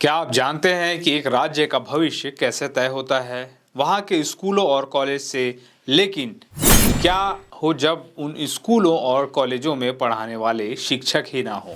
क्या आप जानते हैं कि एक राज्य का भविष्य कैसे तय होता है? वहाँ के स्कूलों और कॉलेज से। लेकिन क्या हो जब उन स्कूलों और कॉलेजों में पढ़ाने वाले शिक्षक ही ना हो?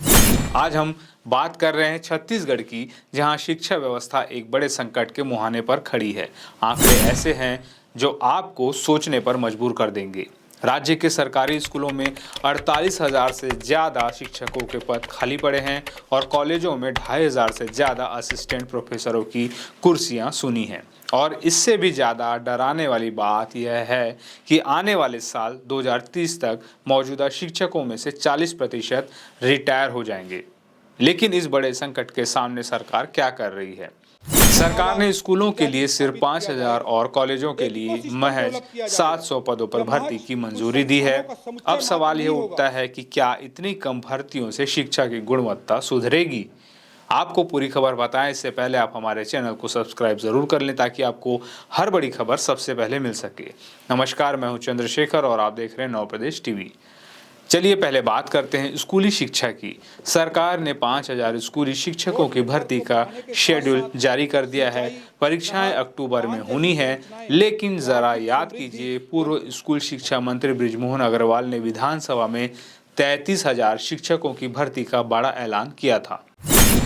आज हम बात कर रहे हैं छत्तीसगढ़ की, जहाँ शिक्षा व्यवस्था एक बड़े संकट के मुहाने पर खड़ी है। आंकड़े ऐसे हैं जो आपको सोचने पर मजबूर कर देंगे। राज्य के सरकारी स्कूलों में 48,000 से ज़्यादा शिक्षकों के पद खाली पड़े हैं और कॉलेजों में 2,500 से ज़्यादा असिस्टेंट प्रोफेसरों की कुर्सियां सुनी हैं। और इससे भी ज़्यादा डराने वाली बात यह है कि आने वाले साल 2030 तक मौजूदा शिक्षकों में से 40% रिटायर हो जाएंगे। लेकिन इस बड़े संकट के सामने सरकार क्या कर रही है? सरकार ने स्कूलों के लिए सिर्फ 5,000 और कॉलेजों के लिए महज 700 पदों पर भर्ती की मंजूरी दी है। अब सवाल यह उठता है कि क्या इतनी कम भर्तियों से शिक्षा की गुणवत्ता सुधरेगी? आपको पूरी खबर बताएं इससे पहले आप हमारे चैनल को सब्सक्राइब जरूर कर लें, ताकि आपको हर बड़ी खबर सबसे पहले मिल सके। नमस्कार, मैं हूं चंद्रशेखर और आप देख रहे हैं नव प्रदेश टीवी। चलिए पहले बात करते हैं स्कूली शिक्षा की। सरकार ने 5,000 स्कूली शिक्षकों की भर्ती का शेड्यूल जारी कर दिया है। परीक्षाएं अक्टूबर में होनी है। लेकिन जरा याद कीजिए, पूर्व स्कूल शिक्षा मंत्री बृजमोहन अग्रवाल ने विधानसभा में 33,000 शिक्षकों की भर्ती का बड़ा ऐलान किया था।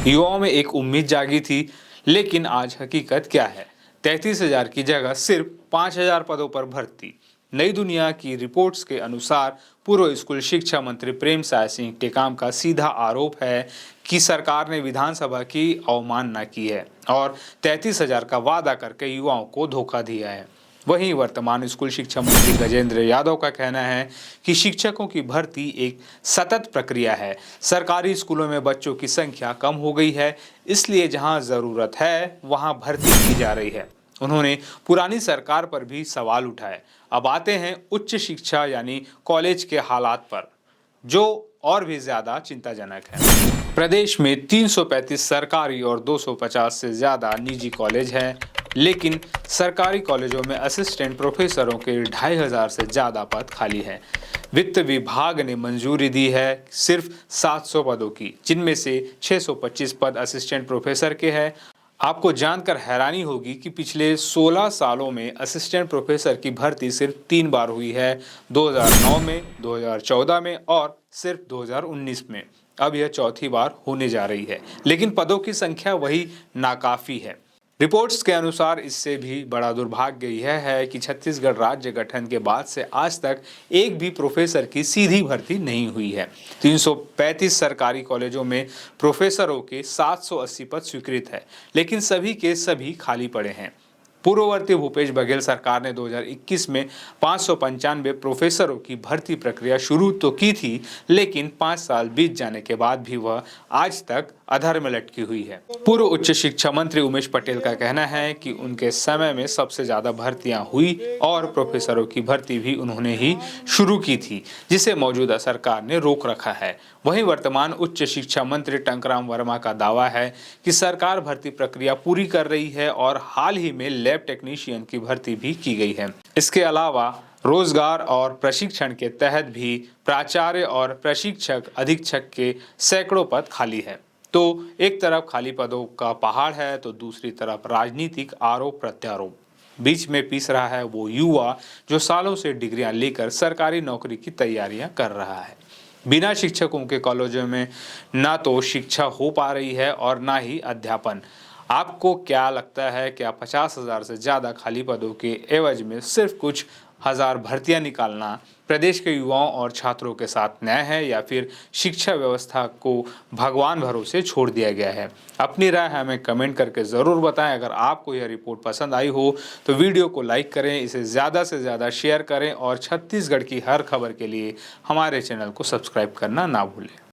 युवाओं में एक उम्मीद जागी थी। लेकिन आज हकीकत क्या है? 33,000 की जगह सिर्फ 5,000 पदों पर भर्ती। नई दुनिया की रिपोर्ट्स के अनुसार पूर्व स्कूल शिक्षा मंत्री प्रेमसाय सिंह टेकाम का सीधा आरोप है कि सरकार ने विधानसभा की अवमानना की है और 33,000 का वादा करके युवाओं को धोखा दिया है। वहीं वर्तमान स्कूल शिक्षा मंत्री गजेंद्र यादव का कहना है कि शिक्षकों की भर्ती एक सतत प्रक्रिया है। सरकारी स्कूलों में बच्चों की संख्या कम हो गई है, इसलिए जहां जरूरत है वहां भर्ती की जा रही है। उन्होंने पुरानी सरकार पर भी सवाल उठाए। अब आते हैं उच्च शिक्षा यानी कॉलेज के हालात पर, जो और भी ज्यादा चिंताजनक है। प्रदेश में 335 सरकारी और 250 से ज्यादा निजी कॉलेज हैं। लेकिन सरकारी कॉलेजों में असिस्टेंट प्रोफेसरों के 2,500 से ज़्यादा पद खाली हैं। वित्त विभाग ने मंजूरी दी है सिर्फ 700 पदों की, जिनमें से 625 पद असिस्टेंट प्रोफेसर के हैं। आपको जानकर हैरानी होगी कि पिछले 16 सालों में असिस्टेंट प्रोफेसर की भर्ती सिर्फ 3 बार हुई है, 2009 में, 2014 में और सिर्फ 2019 में। अब यह चौथी बार होने जा रही है, लेकिन पदों की संख्या वही नाकाफी है। रिपोर्ट्स के अनुसार इससे भी बड़ा दुर्भाग्य यह है कि छत्तीसगढ़ राज्य गठन के बाद से आज तक एक भी प्रोफेसर की सीधी भर्ती नहीं हुई है। 335 सरकारी कॉलेजों में प्रोफेसरों के 780 पद स्वीकृत है, लेकिन सभी के सभी खाली पड़े हैं। पूर्ववर्ती भूपेश बघेल सरकार ने 2021 में 595 प्रोफेसरों की भर्ती प्रक्रिया शुरू तो की थी, लेकिन 5 साल बीत जाने के बाद भी वह आज तक अधर में लटकी हुई है। पूर्व उच्च शिक्षा मंत्री उमेश पटेल का कहना है कि उनके समय में सबसे ज्यादा भर्तियां हुई और प्रोफेसरों की भर्ती भी उन्होंने ही शुरू की थी, जिसे मौजूदा सरकार ने रोक रखा है। वहीं वर्तमान उच्च शिक्षा मंत्री टंकराम वर्मा का दावा है कि सरकार भर्ती प्रक्रिया पूरी कर रही है और हाल ही में लैब टेक्नीशियन की भर्ती भी की गई है। इसके अलावा रोजगार और प्रशिक्षण के तहत भी प्राचार्य और प्रशिक्षक अधीक्षक के सैकड़ों पद खाली है। तो एक तरफ खाली पदों का पहाड़ है, तो दूसरी तरफ राजनीतिक आरोप प्रत्यारोप बीच में पीस रहा है वो युवा जो सालों से डिग्रियां लेकर सरकारी नौकरी की तैयारियां कर रहा है। बिना शिक्षकों के कॉलेजों में ना तो शिक्षा हो पा रही है और ना ही अध्यापन। आपको क्या लगता है, क्या 50,000 से ज़्यादा खाली पदों के एवज में सिर्फ कुछ हजार भर्तियां निकालना प्रदेश के युवाओं और छात्रों के साथ न्याय है, या फिर शिक्षा व्यवस्था को भगवान भरोसे छोड़ दिया गया है? अपनी राय हमें कमेंट करके ज़रूर बताएं। अगर आपको यह रिपोर्ट पसंद आई हो तो वीडियो को लाइक करें, इसे ज़्यादा से ज़्यादा शेयर करें और छत्तीसगढ़ की हर खबर के लिए हमारे चैनल को सब्सक्राइब करना ना भूलें।